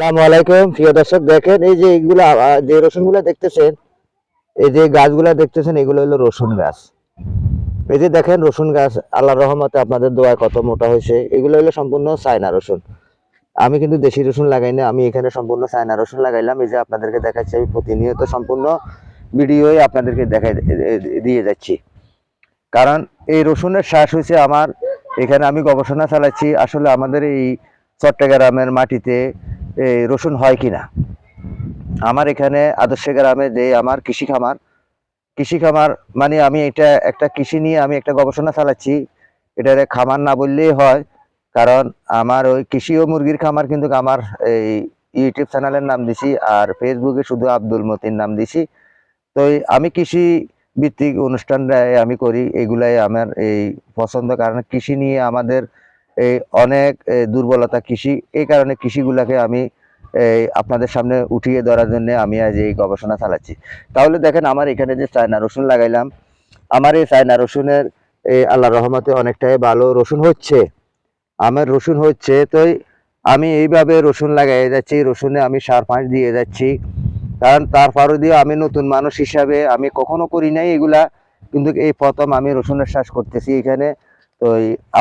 আসসালামু আলাইকুম প্রিয় দর্শক, দেখেন এই যে এইগুলা যে রসুনগুলা দেখতেছেন, এই যে গাছগুলা দেখতেছেন, এগুলো হলো রসুন গাছ। এই যে দেখেন রসুন গাছ, আল্লাহর রহমতে আপনাদের দোয়ায় কত মোটা হয়েছে। এগুলো হলো সম্পূর্ণ চায়না রসুন। আমি কিন্তু দেশি রসুন লাগাই না, আমি এখানে সম্পূর্ণ চায়না রসুন লাগাইলাম। এই যে আপনাদেরকে দেখাচ্ছি, আমি প্রতিনিয়ত সম্পূর্ণ ভিডিওই আপনাদেরকে দেখাই দিয়ে যাচ্ছি। কারণ এই রসুনের শ্বাস হয়েছে আমার এখানে, আমি গবেষণা চালাচ্ছি আসলে আমাদের এই চট্টগ্রামের মাটিতে এই রসুন হয় কিনা। আমার এখানে আদর্শ গ্রামে যে আমার কৃষি খামার মানে আমি এটা একটা কৃষি নিয়ে আমি একটা গবেষণা চালাচ্ছি। এটার খামার না বললেই হয়, কারণ আমার ওই কৃষি ও মুরগির খামার, কিন্তু আমার এই ইউটিউব চ্যানেলের নাম দিছি আর ফেসবুকে শুধু আব্দুল মতিন নাম দিছি। তো আমি কৃষি ভিত্তিক অনুষ্ঠানটা আমি করি, এগুলাই আমার এই পছন্দ। কারণ কৃষি নিয়ে আমাদের এই অনেক দুর্বলতা কৃষি, এই কারণে কৃষিগুলাকে আমি আপনাদের সামনে উঠিয়ে ধরার জন্য আমি আজ এই গবেষণা চালাচ্ছি। তাহলে দেখেন আমার এখানে যে চায়না রসুন লাগাইলাম, আমার এই চায়না রসুনের আল্লাহর রহমতে অনেকটাই ভালো রসুন হচ্ছে। আমার রসুন হচ্ছে, তো আমি এইভাবে রসুন লাগাই যাচ্ছি, রসুনে আমি সার পাঁচ দিয়ে যাচ্ছি। কারণ তারপরও দিয়ে আমি নতুন মানুষ হিসাবে আমি কখনো করি নাই এগুলা, কিন্তু এই প্রথম আমি রসুনের চাষ করতেছি এখানে। তো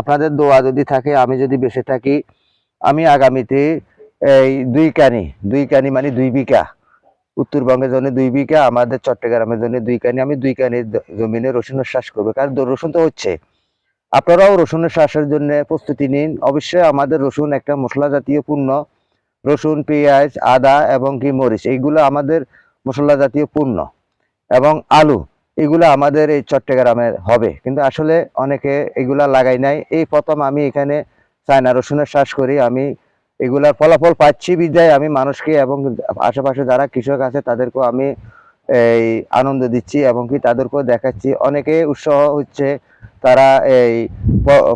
আপনাদের দোয়া যদি থাকে, আমি যদি বেঁচে থাকি, আমি আগামীতে এই দুই কানি মানে 2 বিঘা, উত্তরবঙ্গের জন্য 2 বিঘা, আমাদের চট্টগ্রামের জন্য 2 কানি, আমি 2 কানি জমিনে রসুনের চাষ করবো। কারণ রসুন তো হচ্ছে, আপনারাও রসুনের চাষের জন্য প্রস্তুতি নিন। অবশ্যই আমাদের রসুন একটা মশলা জাতীয় পণ্য। রসুন, পেঁয়াজ, আদা এবং কি মরিচ, এইগুলো আমাদের মশলা জাতীয় পণ্য। এবং আলু, এগুলো আমাদের এই চট্টগ্রামের হবে, কিন্তু আসলে অনেকে এগুলা লাগাই নাই। এই প্রথম আমি এখানে চায়না রসুনের চাষ করি, আমি এগুলার ফলাফল পাচ্ছি বিদায় আমি মানুষকে এবং আশেপাশে যারা কৃষক আছে তাদেরকেও আমি এই আনন্দ দিচ্ছি এবং কি তাদেরকেও দেখাচ্ছি। অনেকে উৎসাহ হচ্ছে, তারা এই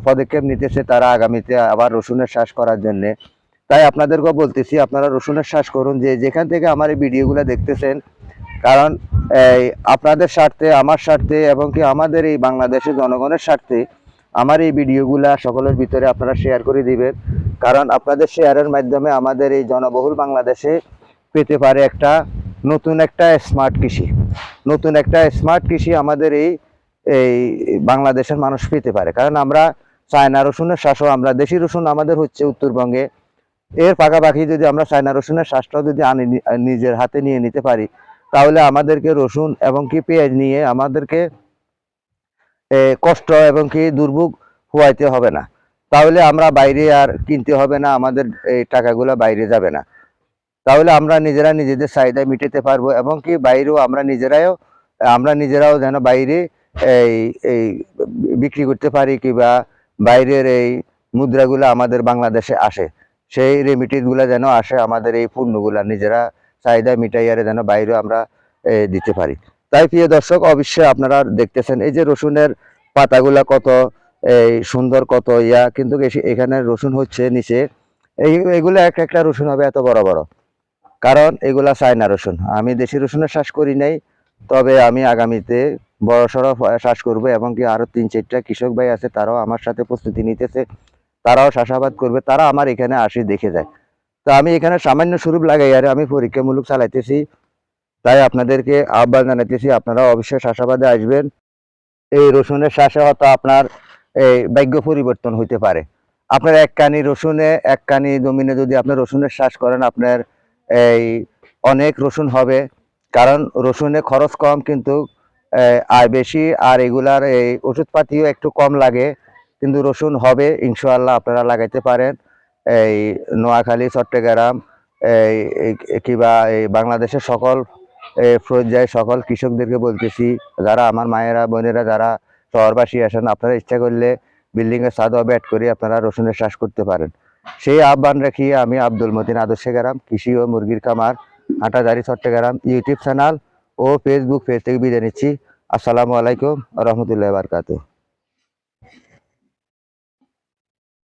পদক্ষেপ নিতেছে, তারা আগামীতে আবার রসুনের চাষ করার জন্যে। তাই আপনাদেরকেও বলতেছি, আপনারা রসুনের চাষ করুন, যে যেখান থেকে আমার এই ভিডিওগুলো দেখতেছেন। কারণ এই আপনাদের স্বার্থে, আমার স্বার্থে এবং কি আমাদের এই বাংলাদেশের জনগণের স্বার্থে আমার এই ভিডিওগুলা সকলের ভিতরে আপনারা শেয়ার করে দিবেন। কারণ আপনাদের শেয়ারের মাধ্যমে আমাদের এই জনবহুল বাংলাদেশে পেতে পারে একটা নতুন একটা স্মার্ট কৃষি আমাদের এই এই বাংলাদেশের মানুষ পেতে পারে। কারণ আমরা চায়না রসুনের চাষও, আমরা দেশি রসুন আমাদের হচ্ছে উত্তরবঙ্গে, এর পাশাপাশি যদি আমরা চায়না রসুনের চাষটাও যদি নিজের হাতে নিয়ে নিতে পারি, তাহলে আমাদেরকে রসুন এবং কি পেঁয়াজ নিয়ে আমাদেরকে কষ্ট এবং কি দুর্ভোগ হওয়াইতে হবে না। তাহলে আমরা বাইরে আর কিনতে হবে না, আমাদের এই টাকাগুলো বাইরে যাবে না। তাহলে আমরা নিজেরা নিজেদের চাহিদা মিটাতে পারবো এবং কি বাইরেও আমরা নিজেরাও যেন বাইরে এই এই বিক্রি করতে পারি, কিংবা বাইরের এই মুদ্রাগুলো আমাদের বাংলাদেশে আসে, সেই রেমিটেন্সগুলো যেন আসে, আমাদের এই পণ্যগুলা নিজেরা চাহিদা মিটাইয়ারে যেন বাইরেও আমরা দিতে পারি। তাই প্রিয় দর্শক, অবশ্যই আপনারা দেখতেছেন এই যে রসুনের পাতাগুলা কত এই সুন্দর, কত কিন্তু এখানে রসুন হচ্ছে নিচে, এগুলো এক একটা রসুন হবে এত বড় বড়। কারণ এগুলা চায়না রসুন, আমি দেশি রসুনের চাষ করি নাই। তবে আমি আগামীতে বড়সড় চাষ করব এবং কি আরো 3-4টা কৃষক ভাই আছে, তারাও আমার সাথে প্রস্তুতি নিতেছে, তারাও চাষাবাদ করবে, তারা আমার এখানে আসি দেখে যায়। তো আমি এখানে সামান্য স্বরূপ লাগাই আর আমি পরীক্ষামূলক চালাইতেছি। তাই আপনাদেরকে আহ্বান জানাইতেছি, আপনারা অবশ্যই চাষাবাদে আসবেন। এই রসুনের চাষে হয়তো আপনার এই ভাগ্য পরিবর্তন হইতে পারে। আপনার এক কানি জমিনে যদি আপনার রসুনের চাষ করেন, আপনার এই অনেক রসুন হবে। কারণ রসুনে খরচ কম, কিন্তু আয় বেশি, আর এগুলার এই ওষুধপাতিও একটু কম লাগে, কিন্তু রসুন হবে ইনশাআল্লাহ। আপনারা লাগাইতে পারেন। এই নোয়াখালী, চট্টগ্রাম, এই কিংবা এই বাংলাদেশের সকল পর্যায়ে সকল কৃষকদেরকে বলতেছি, যারা আমার মায়েরা বোনেরা যারা শহরবাসী আছেন, আপনারা ইচ্ছা করলে বিল্ডিং এর ছাদ অ্যাড করে আপনারা রসুনের চাষ করতে পারেন। সেই আহ্বান রাখি আমি আব্দুল মতিন, আদর্শ গ্রাম কৃষি ও মুরগির খামার, হাটাজারি, চট্টগ্রাম, ইউটিউব চ্যানেল ও ফেসবুক পেজ থেকে বিদায় নিচ্ছি। আসসালামু আলাইকুম রহমতুল্লাহ বারকাতুহ।